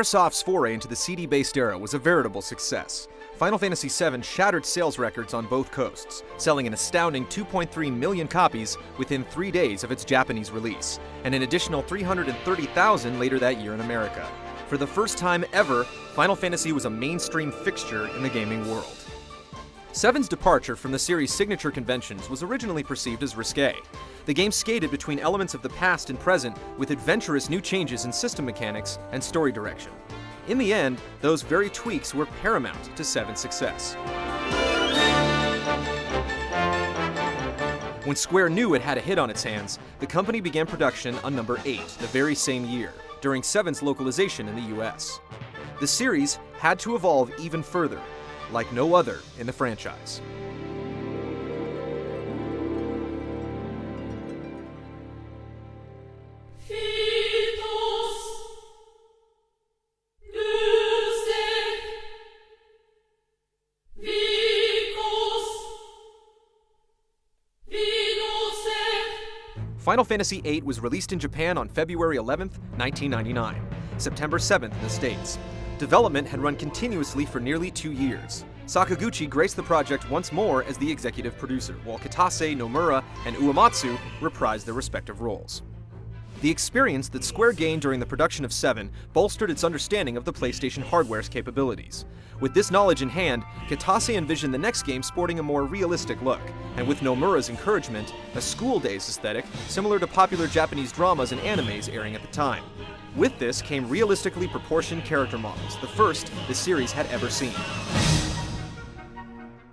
Squaresoft's foray into the CD-based era was a veritable success. Final Fantasy VII shattered sales records on both coasts, selling an astounding 2.3 million copies within 3 days of its Japanese release, and an additional 330,000 later that year in America. For the first time ever, Final Fantasy was a mainstream fixture in the gaming world. VII's departure from the series' signature conventions was originally perceived as risque. The game skated between elements of the past and present with adventurous new changes in system mechanics and story direction. In the end, those very tweaks were paramount to VII's success. When Square knew it had a hit on its hands, the company began production on number VIII the very same year, during VII's localization in the US. The series had to evolve even further, like no other in the franchise. Final Fantasy VIII was released in Japan on February 11, 1999, September 7th in the States. Development had run continuously for nearly 2 years. Sakaguchi graced the project once more as the executive producer, while Kitase, Nomura, and Uematsu reprised their respective roles. The experience that Square gained during the production of VII bolstered its understanding of the PlayStation hardware's capabilities. With this knowledge in hand, Kitase envisioned the next game sporting a more realistic look, and with Nomura's encouragement, a school-days aesthetic similar to popular Japanese dramas and animes airing at the time. With this came realistically proportioned character models, the first the series had ever seen.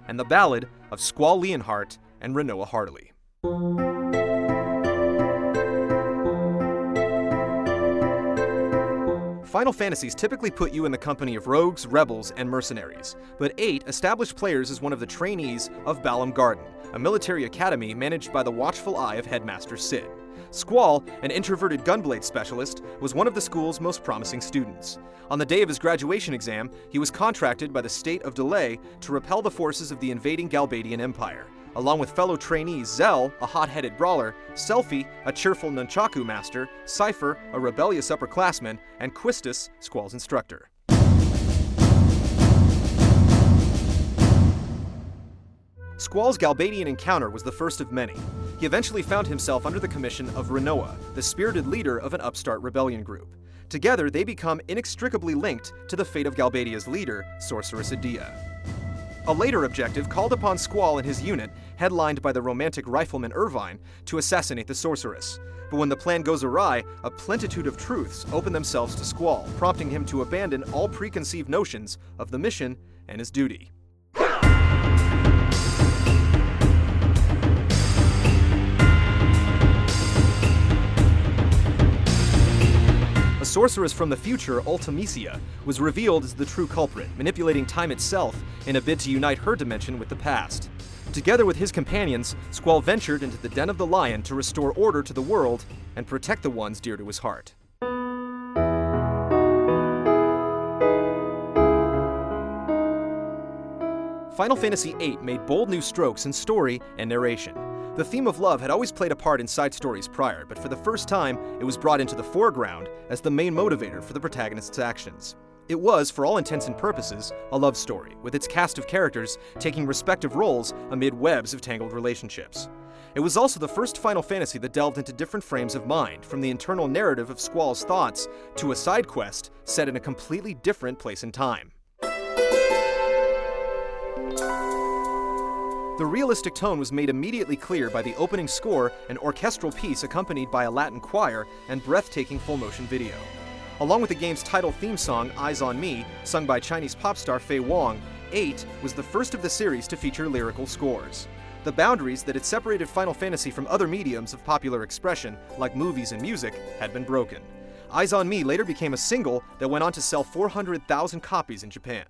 And the ballad of Squall Leonhardt and Rinoa Hartley. Final Fantasies typically put you in the company of rogues, rebels, and mercenaries, but VIII established players as one of the trainees of Balam Garden, a military academy managed by the watchful eye of Headmaster Cid. Squall, an introverted gunblade specialist, was one of the school's most promising students. On the day of his graduation exam, he was contracted by the state of Delay to repel the forces of the invading Galbadian Empire, along with fellow trainees Zell, a hot-headed brawler, Selphie, a cheerful nunchaku master, Cypher, a rebellious upperclassman, and Quistis, Squall's instructor. Squall's Galbadian encounter was the first of many. He eventually found himself under the commission of Rinoa, the spirited leader of an upstart rebellion group. Together, they become inextricably linked to the fate of Galbadia's leader, Sorceress Adia. A later objective called upon Squall and his unit, headlined by the romantic rifleman Irvine, to assassinate the sorceress. But when the plan goes awry, a plentitude of truths open themselves to Squall, prompting him to abandon all preconceived notions of the mission and his duty. A sorceress from the future, Ultimisia, was revealed as the true culprit, manipulating time itself in a bid to unite her dimension with the past. Together with his companions, Squall ventured into the Den of the Lion to restore order to the world and protect the ones dear to his heart. Final Fantasy VIII made bold new strokes in story and narration. The theme of love had always played a part in side stories prior, but for the first time, it was brought into the foreground as the main motivator for the protagonist's actions. It was, for all intents and purposes, a love story, with its cast of characters taking respective roles amid webs of tangled relationships. It was also the first Final Fantasy that delved into different frames of mind, from the internal narrative of Squall's thoughts to a side quest set in a completely different place and time. The realistic tone was made immediately clear by the opening score, an orchestral piece accompanied by a Latin choir and breathtaking full-motion video. Along with the game's title theme song, Eyes on Me, sung by Chinese pop star Fei Wong, VIII was the first of the series to feature lyrical scores. The boundaries that had separated Final Fantasy from other mediums of popular expression, like movies and music, had been broken. Eyes on Me later became a single that went on to sell 400,000 copies in Japan.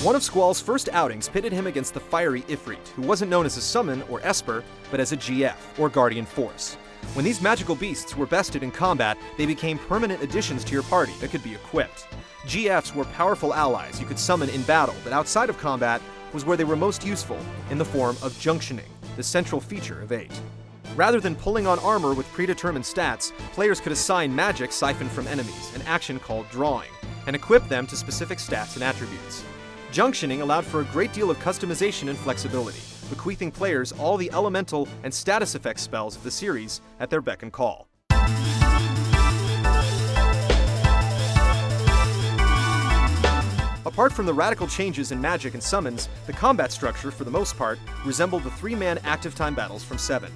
One of Squall's first outings pitted him against the fiery Ifrit, who wasn't known as a summon or esper, but as a GF, or guardian force. When these magical beasts were bested in combat, they became permanent additions to your party that could be equipped. GFs were powerful allies you could summon in battle, but outside of combat was where they were most useful, in the form of junctioning. the central feature of VIII. Rather than pulling on armor with predetermined stats, players could assign magic siphoned from enemies, an action called drawing, and equip them to specific stats and attributes. Junctioning allowed for a great deal of customization and flexibility, bequeathing players all the elemental and status effect spells of the series at their beck and call. Apart from the radical changes in magic and summons, the combat structure, for the most part, resembled the three-man active time battles from VII.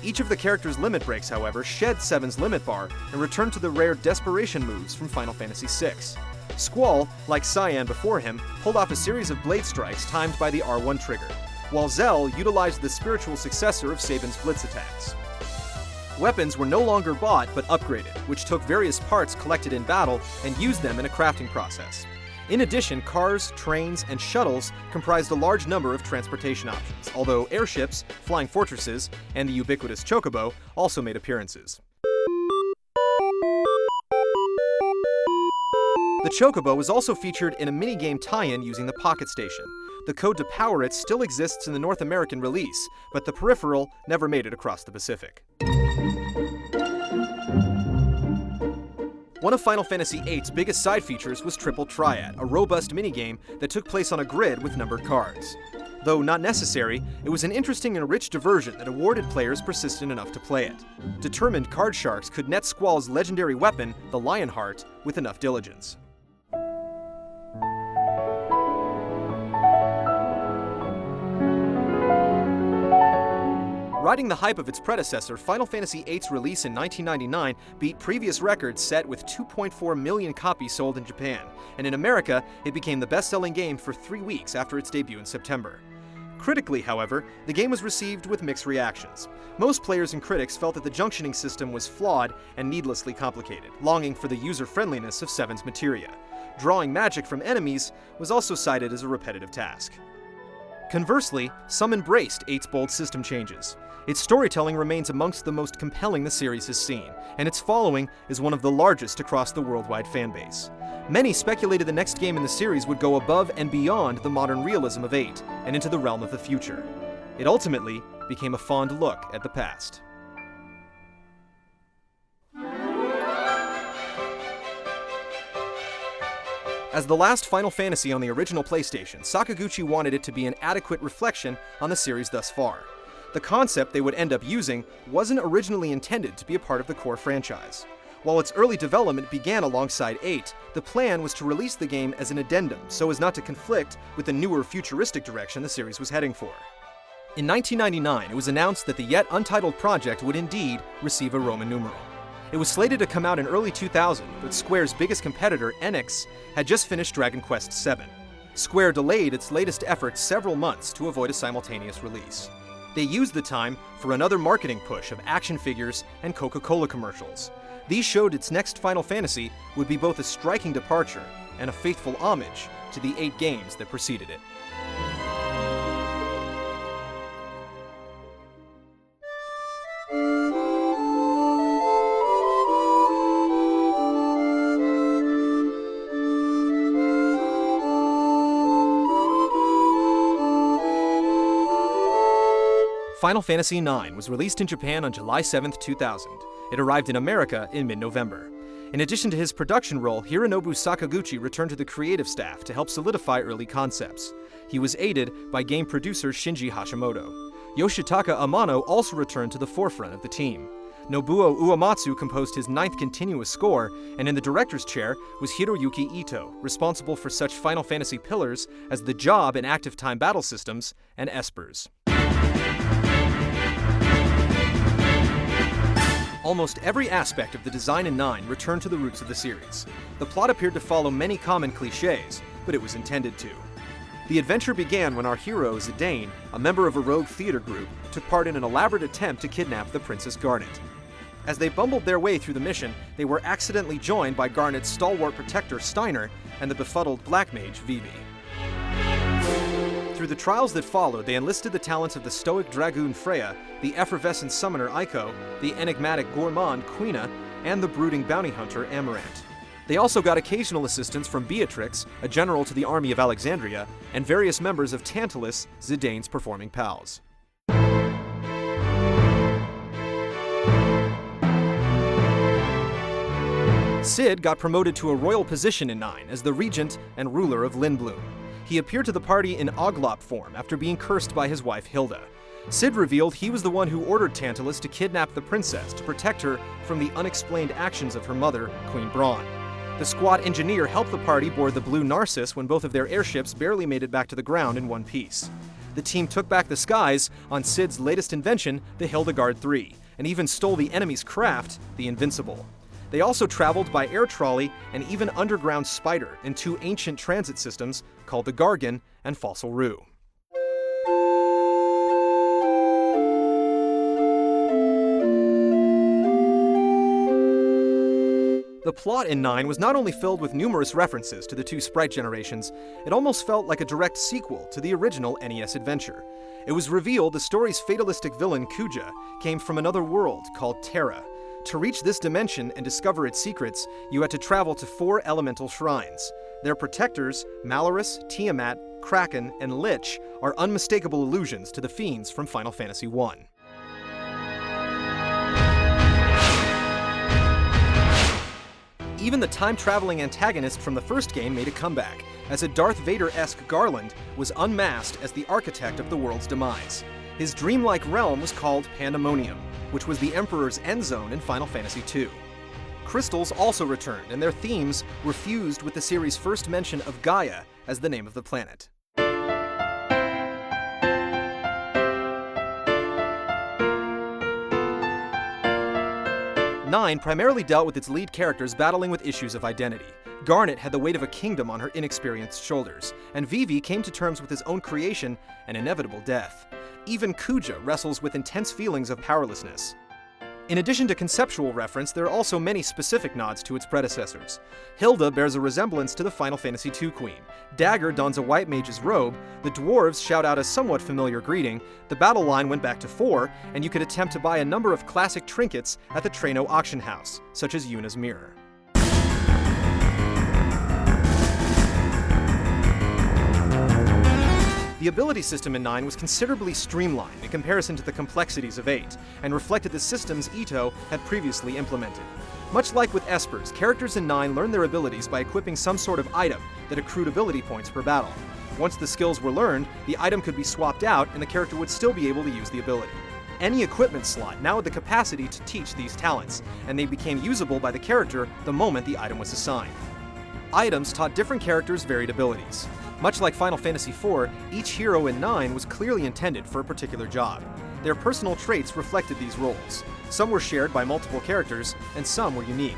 Each of the characters' limit breaks, however, shed VII's limit bar and returned to the rare desperation moves from Final Fantasy VI. Squall, like Cyan before him, pulled off a series of blade strikes timed by the R1 trigger, while Zell utilized the spiritual successor of Sabin's blitz attacks. Weapons were no longer bought, but upgraded, which took various parts collected in battle and used them in a crafting process. In addition, cars, trains, and shuttles comprised a large number of transportation options, although airships, flying fortresses, and the ubiquitous chocobo also made appearances. The chocobo was also featured in a minigame tie-in using the Pocket Station. The code to power it still exists in the North American release, but the peripheral never made it across the Pacific. One of Final Fantasy VIII's biggest side features was Triple Triad, a robust minigame that took place on a grid with numbered cards. Though not necessary, it was an interesting and rich diversion that awarded players persistent enough to play it. Determined card sharks could net Squall's legendary weapon, the Lionheart, with enough diligence. Riding the hype of its predecessor, Final Fantasy VIII's release in 1999 beat previous records set with 2.4 million copies sold in Japan, and in America, it became the best-selling game for 3 weeks after its debut in September. Critically, however, the game was received with mixed reactions. Most players and critics felt that the junctioning system was flawed and needlessly complicated, longing for the user-friendliness of VII's materia. Drawing magic from enemies was also cited as a repetitive task. Conversely, some embraced VIII's bold system changes. Its storytelling remains amongst the most compelling the series has seen, and its following is one of the largest across the worldwide fanbase. Many speculated the next game in the series would go above and beyond the modern realism of VIII and into the realm of the future. It ultimately became a fond look at the past. As the last Final Fantasy on the original PlayStation, Sakaguchi wanted it to be an adequate reflection on the series thus far. The concept they would end up using wasn't originally intended to be a part of the core franchise. While its early development began alongside VIII, the plan was to release the game as an addendum so as not to conflict with the newer futuristic direction the series was heading for. In 1999, it was announced that the yet untitled project would indeed receive a Roman numeral. It was slated to come out in early 2000, but Square's biggest competitor, Enix, had just finished Dragon Quest VII. Square delayed its latest efforts several months to avoid a simultaneous release. They used the time for another marketing push of action figures and Coca-Cola commercials. These showed its next Final Fantasy would be both a striking departure and a faithful homage to the 8 games that preceded it. Final Fantasy IX was released in Japan on July 7, 2000. It arrived in America in mid-November. In addition to his production role, Hironobu Sakaguchi returned to the creative staff to help solidify early concepts. He was aided by game producer Shinji Hashimoto. Yoshitaka Amano also returned to the forefront of the team. Nobuo Uematsu composed his 9th continuous score, and in the director's chair was Hiroyuki Ito, responsible for such Final Fantasy pillars as the Job and Active Time Battle Systems and Espers. Almost every aspect of the design in 9 returned to the roots of the series. The plot appeared to follow many common cliches, but it was intended to. The adventure began when our hero, Zidane, a member of a rogue theater group, took part in an elaborate attempt to kidnap the Princess Garnet. As they bumbled their way through the mission, they were accidentally joined by Garnet's stalwart protector, Steiner, and the befuddled black mage, Vivi. Through the trials that followed, they enlisted the talents of the stoic dragoon Freya, the effervescent summoner Aiko, the enigmatic gourmand Quina, and the brooding bounty hunter Amarant. They also got occasional assistance from Beatrix, a general to the army of Alexandria, and various members of Tantalus, Zidane's performing pals. Cid got promoted to a royal position in 9 as the regent and ruler of Lindblum. He appeared to the party in Oglop form after being cursed by his wife Hilda. Cid revealed he was the one who ordered Tantalus to kidnap the princess to protect her from the unexplained actions of her mother, Queen Braun. The squad engineer helped the party board the Blue Narcissus when both of their airships barely made it back to the ground in one piece. The team took back the skies on Cid's latest invention, the Hildegard III, and even stole the enemy's craft, the Invincible. They also traveled by air trolley and even underground spider in 2 ancient transit systems called the Gargan and Fossil Rue. The plot in 9 was not only filled with numerous references to the 2 sprite generations, it almost felt like a direct sequel to the original NES adventure. It was revealed the story's fatalistic villain, Kuja, came from another world called Terra. To reach this dimension and discover its secrets, you had to travel to 4 elemental shrines. Their protectors, Malorus, Tiamat, Kraken, and Lich, are unmistakable allusions to the fiends from Final Fantasy I. Even the time-traveling antagonist from the first game made a comeback, as a Darth Vader-esque Garland was unmasked as the architect of the world's demise. His dreamlike realm was called Pandemonium, which was the Emperor's end zone in Final Fantasy II. Crystals also returned, and their themes were fused with the series' first mention of Gaia as the name of the planet. 9 primarily dealt with its lead characters battling with issues of identity. Garnet had the weight of a kingdom on her inexperienced shoulders, and VIII came to terms with his own creation and inevitable death. Even Kuja wrestles with intense feelings of powerlessness. In addition to conceptual reference, there are also many specific nods to its predecessors. Hilda bears a resemblance to the Final Fantasy II queen. Dagger dons a white mage's robe, the dwarves shout out a somewhat familiar greeting, the battle line went back to 4, and you could attempt to buy a number of classic trinkets at the Treno auction house, such as Yuna's mirror. The ability system in 9 was considerably streamlined in comparison to the complexities of 8, and reflected the systems Ito had previously implemented. Much like with Espers, characters in 9 learned their abilities by equipping some sort of item that accrued ability points per battle. Once the skills were learned, the item could be swapped out and the character would still be able to use the ability. Any equipment slot now had the capacity to teach these talents, and they became usable by the character the moment the item was assigned. Items taught different characters varied abilities. Much like Final Fantasy IV, each hero in 9 was clearly intended for a particular job. Their personal traits reflected these roles. Some were shared by multiple characters, and some were unique.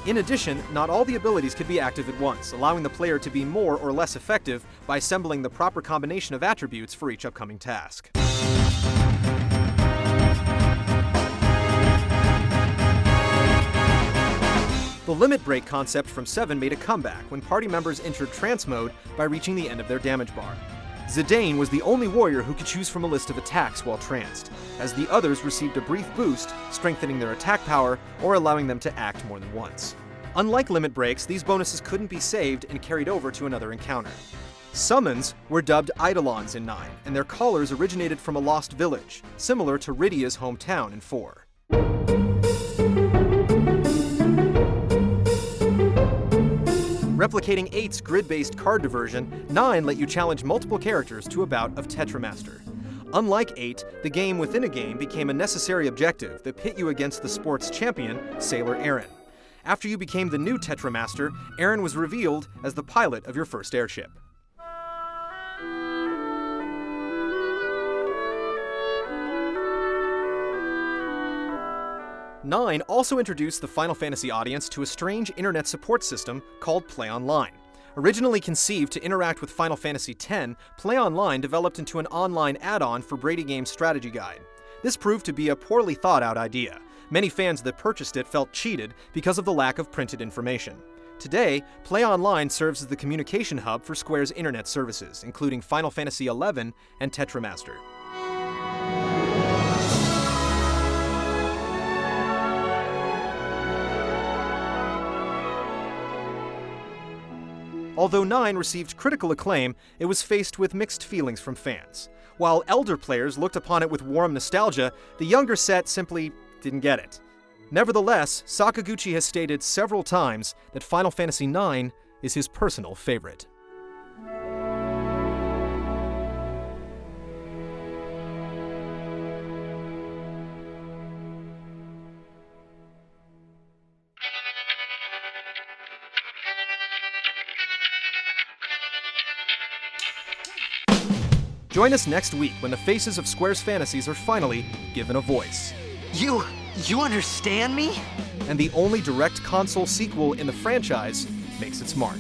In addition, not all the abilities could be active at once, allowing the player to be more or less effective by assembling the proper combination of attributes for each upcoming task. The limit break concept from 7 made a comeback when party members entered trance mode by reaching the end of their damage bar. Zidane was the only warrior who could choose from a list of attacks while tranced, as the others received a brief boost, strengthening their attack power or allowing them to act more than once. Unlike limit breaks, these bonuses couldn't be saved and carried over to another encounter. Summons were dubbed Eidolons in 9, and their callers originated from a lost village, similar to Rydia's hometown in 4. Replicating 8's grid-based card diversion, 9 let you challenge multiple characters to a bout of Tetramaster. Unlike 8, the game within a game became a necessary objective that pit you against the sport's champion, Sailor Aaron. After you became the new Tetramaster, Aaron was revealed as the pilot of your first airship. 9 also introduced the Final Fantasy audience to a strange internet support system called Play Online. Originally conceived to interact with Final Fantasy X, Play Online developed into an online add-on for Brady Games' strategy guide. This proved to be a poorly thought-out idea. Many fans that purchased it felt cheated because of the lack of printed information. Today, Play Online serves as the communication hub for Square's internet services, including Final Fantasy XI and Tetramaster. Although 9 received critical acclaim, it was faced with mixed feelings from fans. While elder players looked upon it with warm nostalgia, the younger set simply didn't get it. Nevertheless, Sakaguchi has stated several times that Final Fantasy IX is his personal favorite. Join us next week when the faces of Square's fantasies are finally given a voice. You understand me? And the only direct console sequel in the franchise makes its mark.